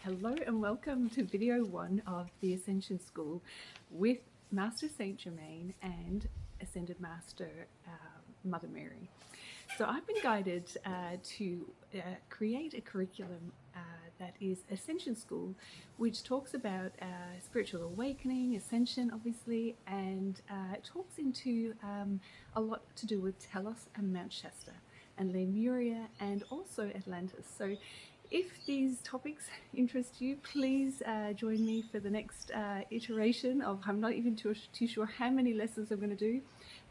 Hello and welcome to video 1 of the Ascension School with Master Saint Germain and Ascended Master Mother Mary. So I've been guided to create a curriculum that is Ascension School, which talks about spiritual awakening, ascension obviously, and it talks into a lot to do with Telos and Mount Shasta and Lemuria and also Atlantis. So if these topics interest you, please join me for the next iteration of, I'm not even too sure how many lessons I'm going to do.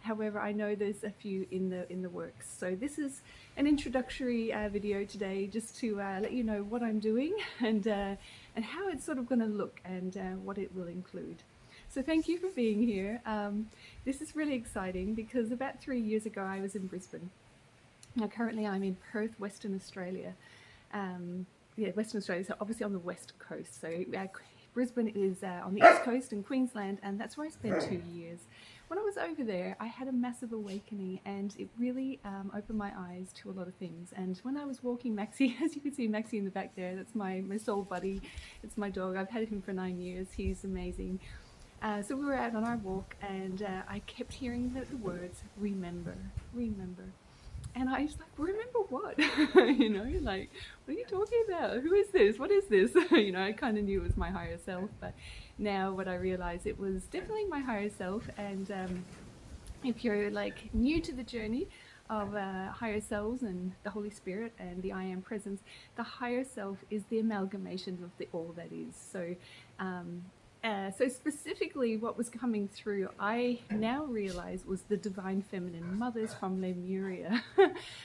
However, I know there's a few in the works. So this is an introductory video today, just to let you know what I'm doing and how it's sort of going to look and what it will include. So thank you for being here. This is really exciting because about 3 years ago I was in Brisbane. Now currently I'm in Perth, Western Australia. Western Australia, so obviously on the west coast. So Brisbane is on the east coast in Queensland, and that's where I spent 2 years. When I was over there, I had a massive awakening, and it really opened my eyes to a lot of things. And when I was walking Maxie, as you can see Maxie in the back there, that's my soul buddy. It's my dog. I've had him for 9 years. He's amazing. So we were out on our walk, and I kept hearing the words, remember, remember. And I was like, remember what? You know, like, what are you talking about? Who is this? What is this? You know, I kind of knew it was my higher self, but now what I realized, it was definitely my higher self. And if you're like new to the journey of higher selves and the Holy Spirit and the I Am Presence, the higher self is the amalgamation of the all that is. So so specifically what was coming through, I now realize, was the divine feminine mothers from Lemuria.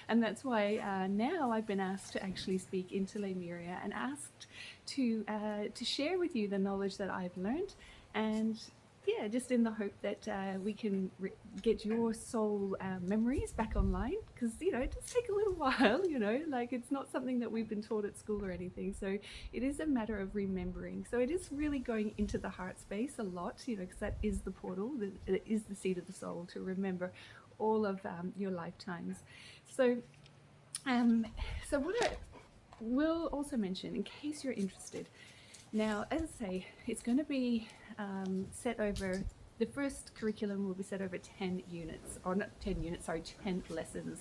And that's why now I've been asked to actually speak into Lemuria and asked to share with you the knowledge that I've learned, and yeah, just in the hope that we can get your soul memories back online, because you know, it does take a little while, you know, like it's not something that we've been taught at school or anything, so it is a matter of remembering. So it is really going into the heart space a lot, you know, because that is the portal, it is the seat of the soul to remember all of your lifetimes. So so what I will also mention, in case you're interested, now, as I say, it's going to be set over, the first curriculum will be set over 10 units, or not 10 units, sorry, 10 lessons.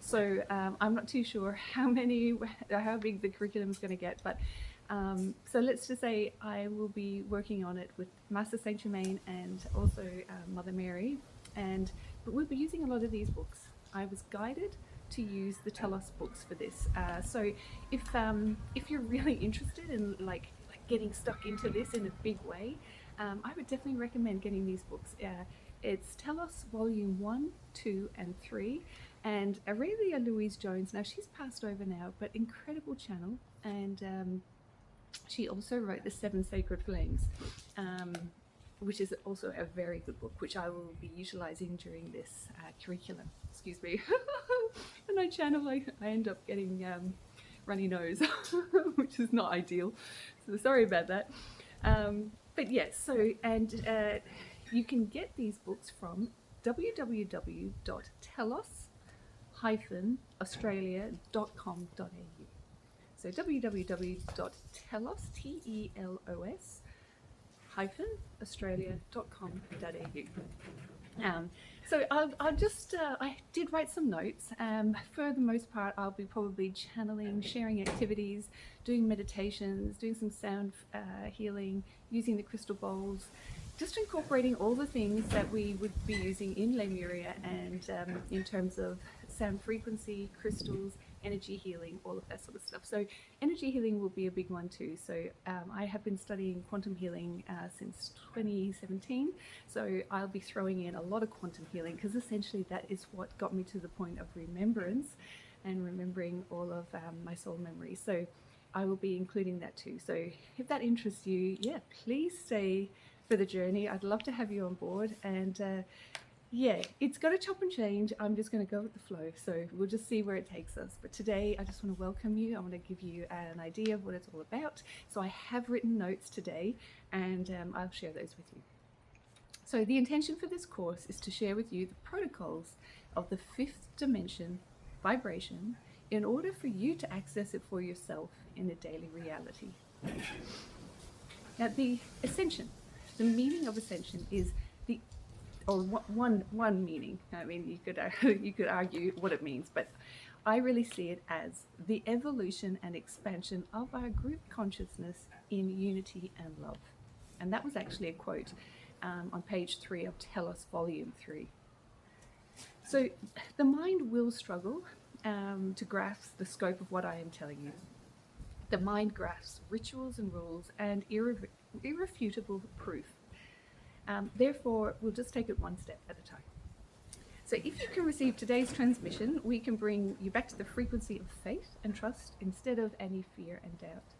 So I'm not too sure how big the curriculum is going to get, but so let's just say I will be working on it with Master Saint Germain and also Mother Mary, but we'll be using a lot of these books. I was guided to use the Telos books for this. So if you're really interested in like getting stuck into this in a big way, I would definitely recommend getting these books. It's Telos Volume 1, 2 and 3, and Aurelia Louise Jones, now she's passed over now, but incredible channel, and she also wrote The Seven Sacred Flames, which is also a very good book, which I will be utilizing during this curriculum. Excuse me. When I channel, I end up getting runny nose, which is not ideal, so sorry about that. But yes, so, and you can get these books from www.telos-australia.com.au. so www.telos-australia.com.au. So I'll just, I did write some notes. For the most part, I'll be probably channeling, sharing activities, doing meditations, doing some sound healing, using the crystal bowls, just incorporating all the things that we would be using in Lemuria, and in terms of sound frequency, crystals, energy healing, all of that sort of stuff. So energy healing will be a big one too. So I have been studying quantum healing since 2017. So I'll be throwing in a lot of quantum healing, because essentially that is what got me to the point of remembrance and remembering all of my soul memories. So I will be including that too. So if that interests you, yeah, please stay for the journey. I'd love to have you on board, and yeah, it's got to chop and change. I'm just going to go with the flow, so we'll just see where it takes us. But today I just want to welcome you. I want to give you an idea of what it's all about. So I have written notes today, and I'll share those with you. So the intention for this course is to share with you the protocols of the 5th dimension vibration in order for you to access it for yourself in a daily reality. Now, the ascension, the meaning of ascension is one meaning. I mean, you could argue what it means, but I really see it as the evolution and expansion of our group consciousness in unity and love. And that was actually a quote on page 3 of Telos Volume 3. So the mind will struggle to grasp the scope of what I am telling you. The mind grasps rituals and rules and irrefutable proof. Therefore, we'll just take it one step at a time. So if you can receive today's transmission, we can bring you back to the frequency of faith and trust instead of any fear and doubt.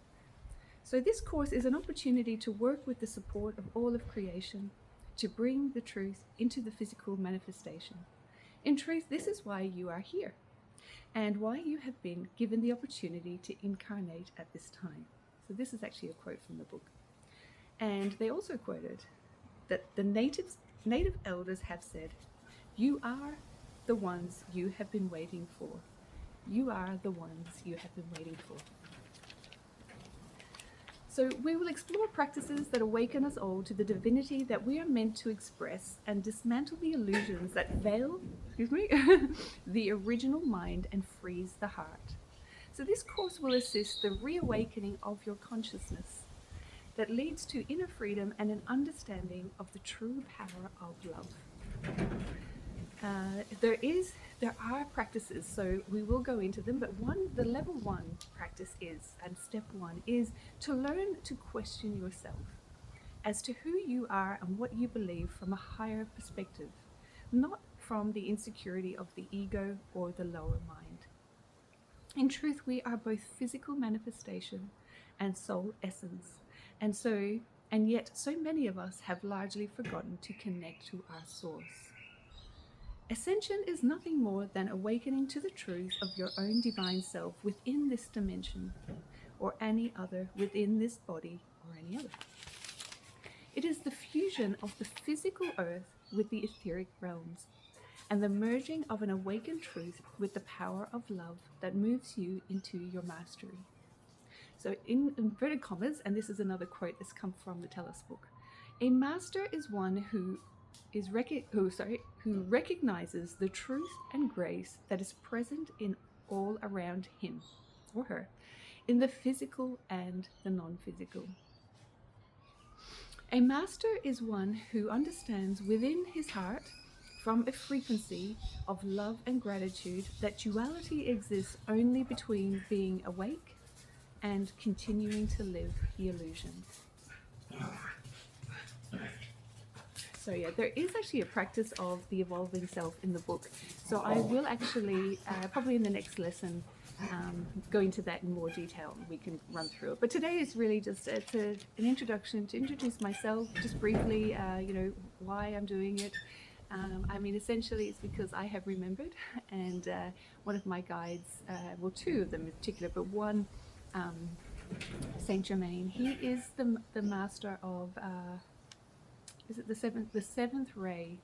So this course is an opportunity to work with the support of all of creation, to bring the truth into the physical manifestation. In truth, this is why you are here, and why you have been given the opportunity to incarnate at this time. So this is actually a quote from the book. And they also quoted that the native elders have said, "You are the ones you have been waiting for. You are the ones you have been waiting for." So we will explore practices that awaken us all to the divinity that we are meant to express and dismantle the illusions that veil, the original mind and freeze the heart. So this course will assist the reawakening of your consciousness that leads to inner freedom and an understanding of the true power of love. There are practices, so we will go into them, but the level 1 practice is, and step 1 is to learn to question yourself as to who you are and what you believe from a higher perspective, not from the insecurity of the ego or the lower mind. In truth, we are both physical manifestation and soul essence, and yet so many of us have largely forgotten to connect to our source. Ascension is nothing more than awakening to the truth of your own divine self within this dimension, or any other within this body, or any other. It is the fusion of the physical earth with the etheric realms, and the merging of an awakened truth with the power of love that moves you into your mastery. So in inverted commas, and this is another quote that's come from the Telos book, a master is one who recognizes the truth and grace that is present in all around him or her, in the physical and the non-physical. A master is one who understands within his heart, from a frequency of love and gratitude, that duality exists only between being awake and continuing to live the illusion. So yeah, there is actually a practice of the evolving self in the book. So I will actually, probably in the next lesson, go into that in more detail. We can run through it. But today is really just an introduction to introduce myself, just briefly, why I'm doing it. I mean, essentially it's because I have remembered, and one of my guides, well, two of them in particular, but one, Saint Germain, he is the master of, is it the seventh ray,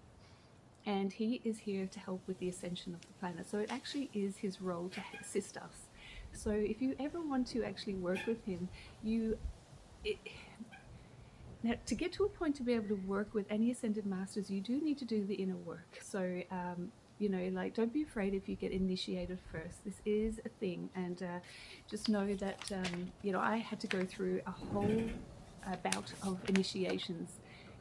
and he is here to help with the ascension of the planet. So it actually is his role to assist us. So if you ever want to actually work with him, now, to get to a point to be able to work with any ascended masters, you do need to do the inner work. So don't be afraid if you get initiated first. This is a thing, and just know that I had to go through a whole bout of initiations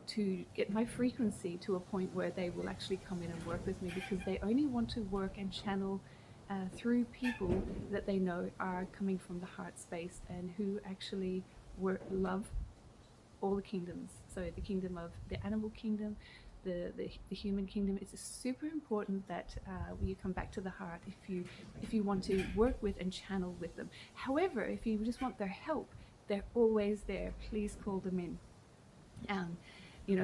to get my frequency to a point where they will actually come in and work with me, because they only want to work and channel through people that they know are coming from the heart space and who actually love all the kingdoms. So the kingdom of the animal kingdom, the human kingdom. It's super important that you come back to the heart if you want to work with and channel with them. However, if you just want their help, they're always there. Please call them in.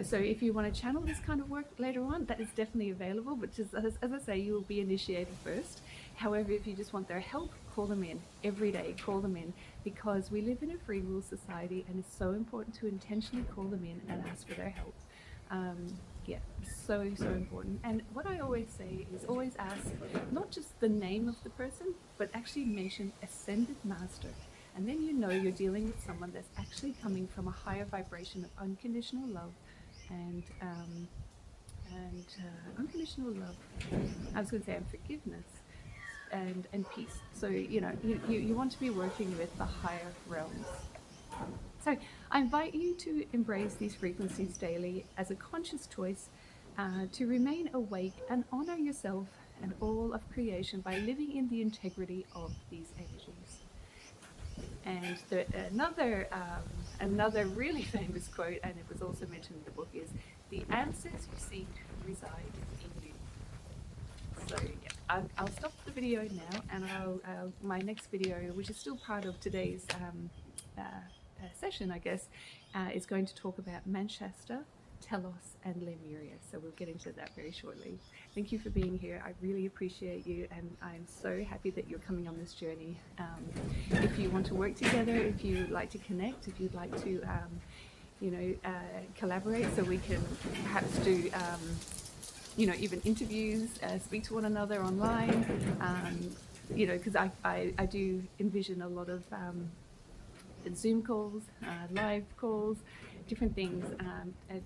So if you want to channel this kind of work later on, that is definitely available, but just as I say, you will be initiated first. However, if you just want their help, call them in every day, call them in, because we live in a free will society, and it's so important to intentionally call them in and ask for their help. Yeah, so important. And what I always say is always ask not just the name of the person, but actually mention Ascended Master. And then you know you're dealing with someone that's actually coming from a higher vibration of unconditional love and unconditional love. I was going to say and forgiveness and peace. So you want to be working with the higher realms. So I invite you to embrace these frequencies daily as a conscious choice to remain awake and honor yourself and all of creation by living in the integrity of these energies. And another really famous quote, and it was also mentioned in the book, is the answers you seek reside in you. So yeah, I'll stop the video now, and my next video, which is still part of today's session, I guess, is going to talk about Manchester, Telos, and Lemuria. So we'll get into that very shortly. Thank you for being here. I really appreciate you, and I'm so happy that you're coming on this journey. If you want to work together, if you'd like to connect, if you'd like to, collaborate, so we can perhaps do, even interviews, speak to one another online. Because I do envision a lot of Zoom calls, live calls, different things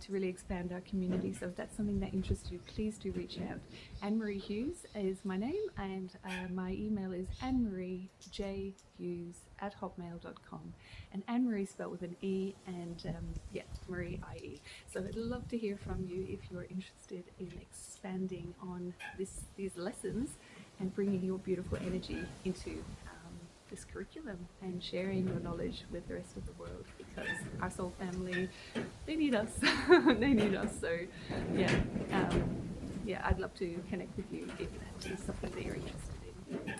to really expand our community. So if that's something that interests you, please do reach out. Anne-Marie Hughes is my name, and my email is annemariejhughes@hotmail.com. And Anne-Marie spelled with an E, and Marie I-E. So I'd love to hear from you if you're interested in expanding on these lessons and bringing your beautiful energy into this curriculum and sharing your knowledge with the rest of the world, because our soul family, they need us. They need us. So I'd love to connect with you if that is something that you're interested in.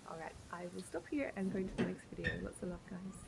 All right, I will stop here and go into the next video. Lots of love, guys.